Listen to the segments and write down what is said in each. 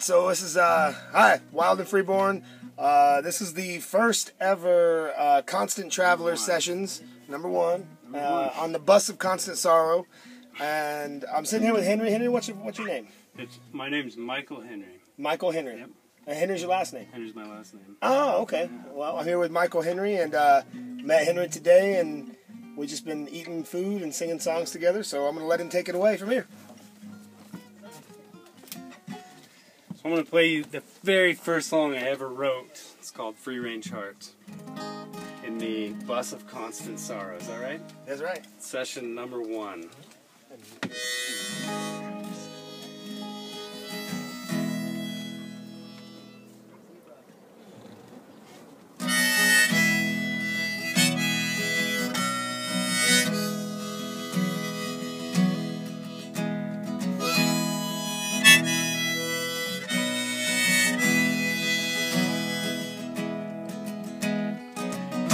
right, so this is hi, Wild and Freeborn. This is the first ever Constant Traveler sessions, number one, on the bus of constant sorrow. And I'm sitting here with Henry. Henry, what's your name? My name's Michael Henry. Michael Henry. Yep. And Henry's your last name? Henry's my last name. Oh, okay. Well, I'm here with Michael Henry, and met Henry today, and we've just been eating food and singing songs together, so I'm going to let him take it away from here. So I'm going to play you the very first song I ever wrote. It's called Free Range Heart. In the Bus of Constant Sorrow. Is that right? That's right. Session number 1.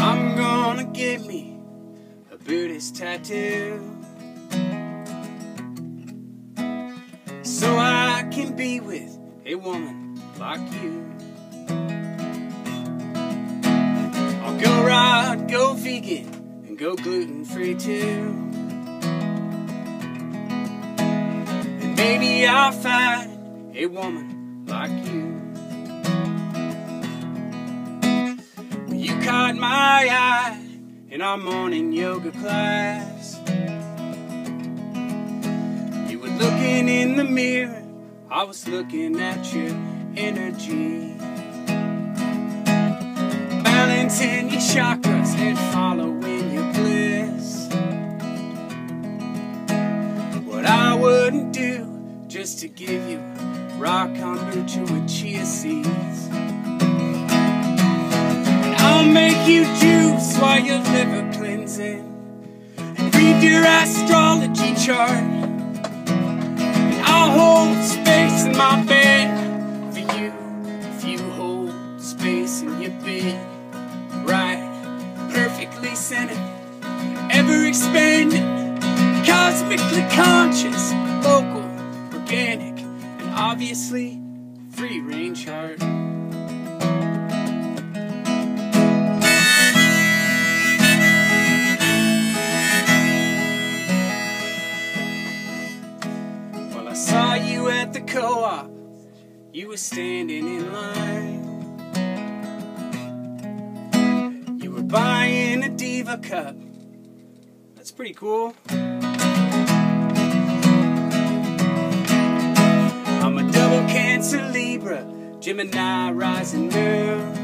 I'm gonna get me a Buddhist tattoo so I can be with a woman like you. I'll go right, go vegan, and go gluten-free too. And maybe I'll find a woman like you. You caught my eye in our morning yoga class. You were looking in the mirror, I was looking at your energy. Balancing your chakras and following your bliss. What I wouldn't do just to give you raw kombucha with chia seeds. I'll make you juice while your liver cleansing, and read your astrology chart. And I'll hold space in my bed for you, if you hold space in your bed. Right, perfectly centered, ever expanding, cosmically conscious, local, organic, and obviously free range heart. Saw you at the co-op, you were standing in line. You were buying a Diva cup, that's pretty cool. I'm a double Cancer Libra, Gemini rising moon.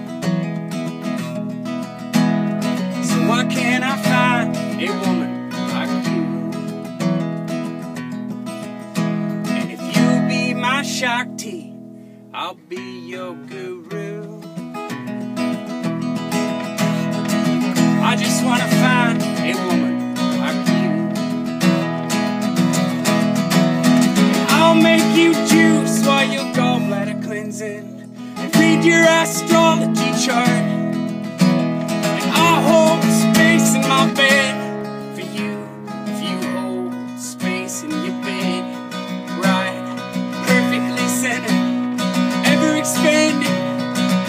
So why can't I find a woman like you? My Shakti, I'll be your guru. I just want to find a woman like you. I'll make you juice while your gallbladder cleansing, and read your astrology chart. And I'll hold space in my bed for you, if you hold space in your bed. Ever expanding,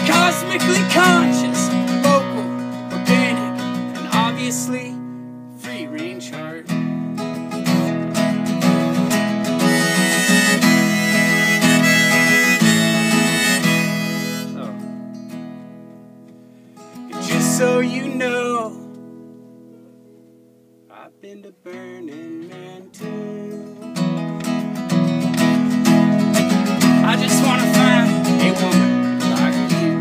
cosmically conscious, local, organic, and obviously free range heart. Oh. And just so you know, I've been to Burning Man too. I just want to find a woman like you.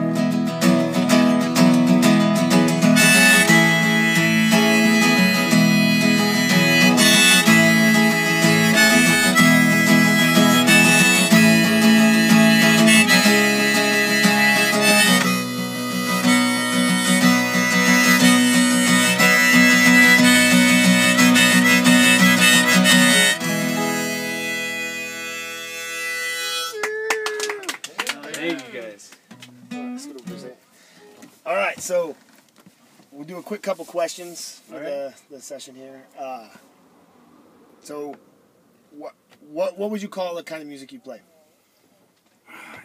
Thank you guys. All right, so we'll do a quick couple questions for the session here. So, what would you call the kind of music you play?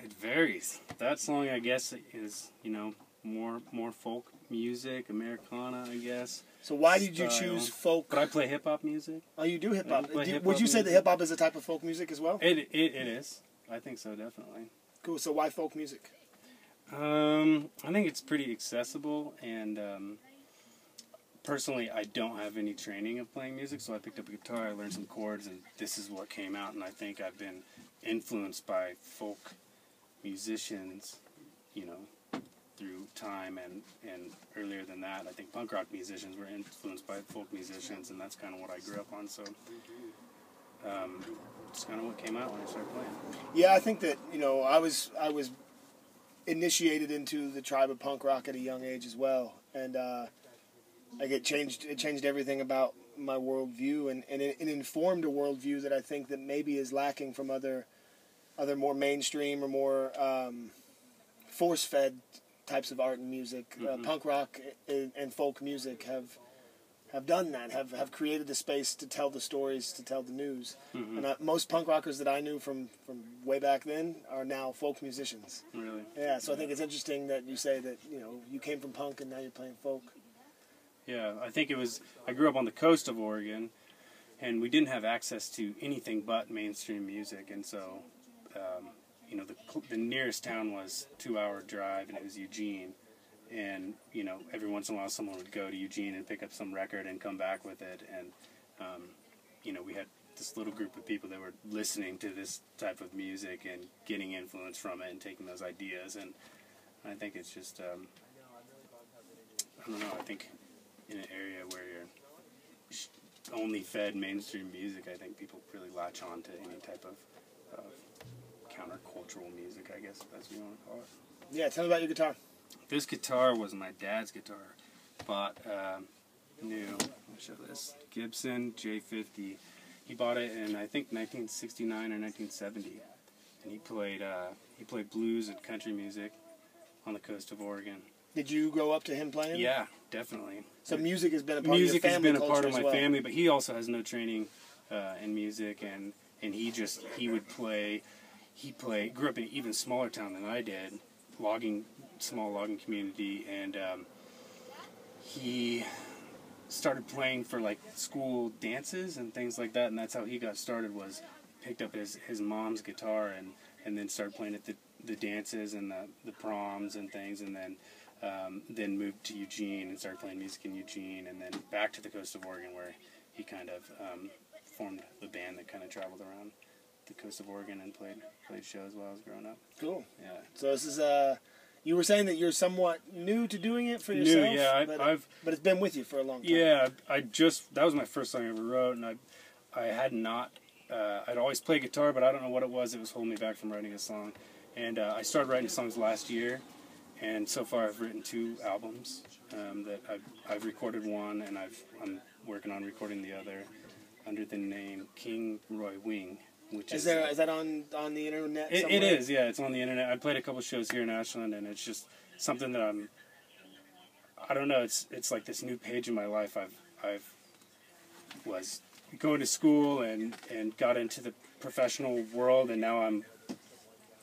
It varies. That song, I guess, is, you know, more folk music, Americana, I guess. So why did you choose folk? But I play hip-hop music. Oh, you do hip-hop. Would you say music. that hip-hop is a type of folk music as well? It is. I think so, definitely. Cool. So why folk music? I think it's pretty accessible, and personally, I don't have any training of playing music, so I picked up a guitar, I learned some chords, and this is what came out, and I think I've been influenced by folk musicians, you know, through time, and earlier than that, I think punk rock musicians were influenced by folk musicians, and that's kind of what I grew up on, so it's kind of what came out when I started playing. Yeah, I think that, you know, I was initiated into the tribe of punk rock at a young age as well, and like it changed everything about my worldview, and it informed a worldview that I think that maybe is lacking from other more mainstream or more force-fed types of art and music. Punk rock and folk music have done that, have created the space to tell the stories, to tell the news. And most punk rockers that I knew from way back then are now folk musicians. Really? Yeah, so I think it's interesting that you say that, you know, you came from punk and now you're playing folk. Yeah, I think I grew up on the coast of Oregon, and we didn't have access to anything but mainstream music, and so, you know, the nearest town was a 2-hour drive, and it was Eugene. And, you know, every once in a while someone would go to Eugene and pick up some record and come back with it. And, you know, we had this little group of people that were listening to this type of music and getting influence from it and taking those ideas. And I think it's just, I don't know, I think in an area where you're only fed mainstream music, I think people really latch on to any type of countercultural music, I guess, as we want to call it. Yeah, tell me about your guitar. This guitar was my dad's guitar. Bought new, let me show this, Gibson J50. He bought it in, I think, 1969 or 1970. And he played blues and country music on the coast of Oregon. Did you grow up to him playing? Yeah, definitely. So music has been a part of your family culture. Music has been a part of my well. family, but he also has no training in music, and he would play. Grew up in an even smaller town than I did, small logging community, and he started playing for like school dances and things like that, and that's how he got started. Was picked up his mom's guitar and then started playing at the dances and the proms and things, and then moved to Eugene and started playing music in Eugene, and then back to the coast of Oregon where he kind of formed the band that kind of traveled around the coast of Oregon and played shows while I was growing up. Cool. Yeah. So this is you were saying that you're somewhat new to doing it for yourself. New, yeah. But it's been with you for a long time. Yeah, that was my first song I ever wrote, and I had not. I'd always played guitar, but I don't know what it was that was holding me back from writing a song. And I started writing songs last year, and so far I've written 2 albums. That I've recorded one, and I'm working on recording the other under the name King Roy Wing. Which is that on the internet? It is, yeah. It's on the internet. I played a couple shows here in Ashland, and it's just something that I don't know. It's like this new page in my life. I've was going to school and got into the professional world, and now I'm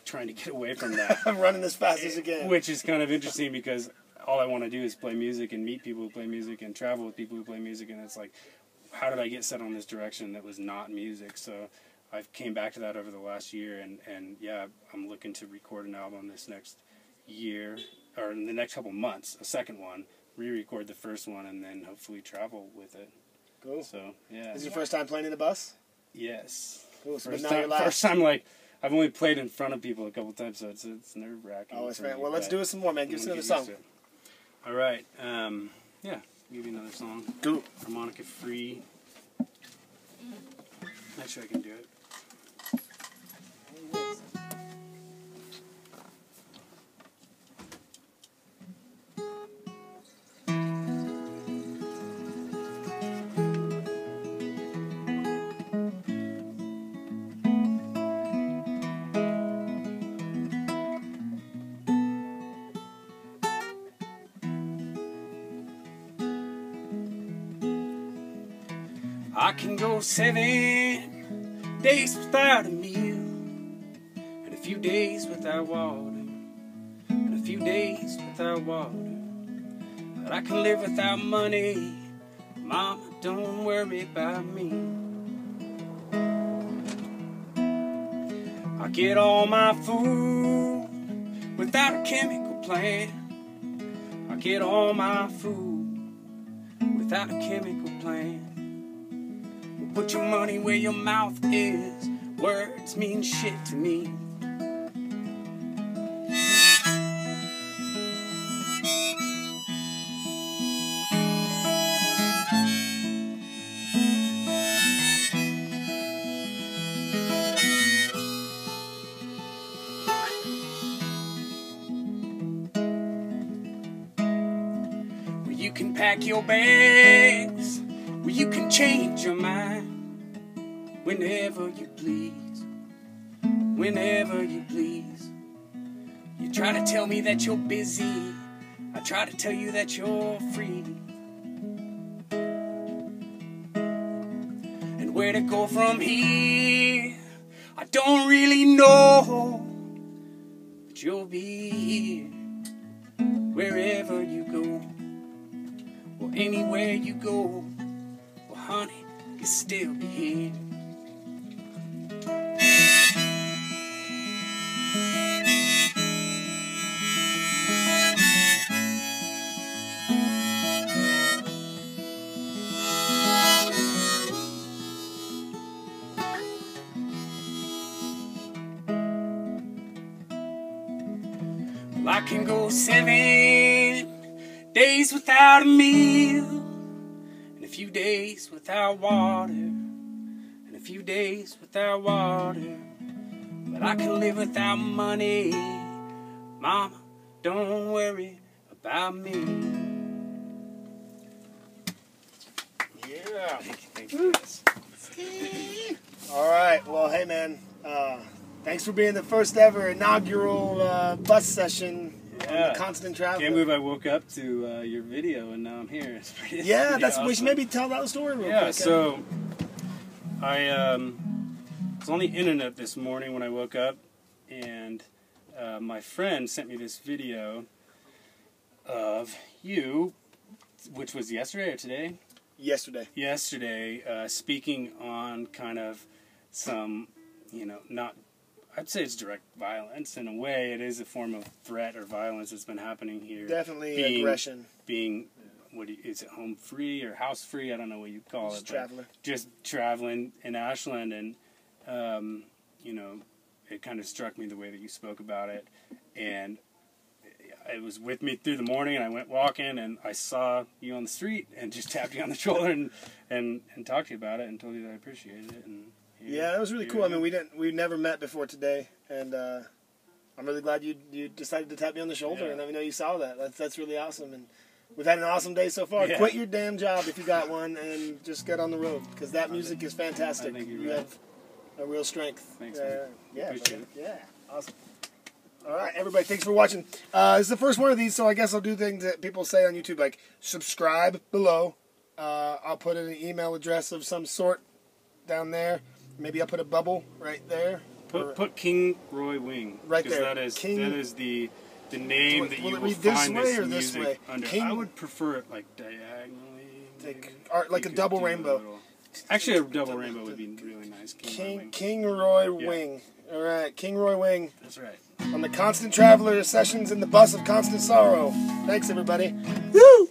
trying to get away from that. I'm running as fast as I can. Which is kind of interesting because all I want to do is play music and meet people who play music and travel with people who play music, and it's like, how did I get set on this direction that was not music? So I came back to that over the last year, and yeah, I'm looking to record an album this next year, or in the next couple months, a second one, re-record the first one, and then hopefully travel with it. Cool. So, yeah. Is it your first time playing in a bus? Yes. Cool. So First now you're last. First time, like, I've only played in front of people a couple times, so it's nerve-wracking. Oh, it's right. Well, let's do it some more, man. Give us another song. All right. Yeah, give you another song. Cool. Harmonica free. Not sure I can do it. I can go 7 days without a meal, and if few days without water, and a few days without water. But I can live without money. Mama, don't worry about me. I get all my food without a chemical plant. I get all my food without a chemical plant. Put your money where your mouth is. Words mean shit to me. You can pack your bags, well, you can change your mind whenever you please, whenever you please. You try to tell me that you're busy, I try to tell you that you're free. And where to go from here, I don't really know, but you'll be here wherever you go. Or anywhere you go, well, honey, you'll still be here. Well, I can go 7 days without a meal, and a few days without water, and a few days without water. But I can live without money. Mama, don't worry about me. Yeah. Thank you guys. All right. Well, hey, man. Thanks for being the first ever inaugural bus session. Yeah. Constant Traveler. Can't believe I woke up to your video and now I'm here. It's pretty, Yeah, awesome. we should maybe tell that story real quick. So I was on the internet this morning when I woke up, and my friend sent me this video of you, which was yesterday or today? Yesterday. Yesterday, speaking on kind of some, not, I'd say it's direct violence. In a way, it is a form of threat or violence that's been happening here. Definitely aggression. Being, is it home free or house free? I don't know what you'd call it. Traveler. Just traveling in Ashland, and, it kind of struck me the way that you spoke about it. And it was with me through the morning, and I went walking, and I saw you on the street and just tapped you on the shoulder and talked to you about it and told you that I appreciated it. And yeah, it was really cool. I mean, we never met before today, and I'm really glad you decided to tap me on the shoulder and let me know you saw that. That's really awesome, and we've had an awesome day so far. Yeah. Quit your damn job if you got one, and just get on the road, because that music is fantastic. I think you have a real strength. Thanks, man. Yeah, Appreciate it. Yeah, awesome. All right, everybody, thanks for watching. This is the first one of these, so I guess I'll do things that people say on YouTube, like subscribe below. I'll put in an email address of some sort down there. Maybe I'll put a bubble right there. Put King Roy Wing. Right there. That is the name that you will read find this way or this this music way? under. King, I would prefer it like diagonally. Like a double rainbow. Actually, a double rainbow would be really nice. King Roy Wing. All right, King Roy Wing. That's right. On the Constant Traveler Sessions in the Bus of Constant Sorrow. Thanks, everybody. Woo!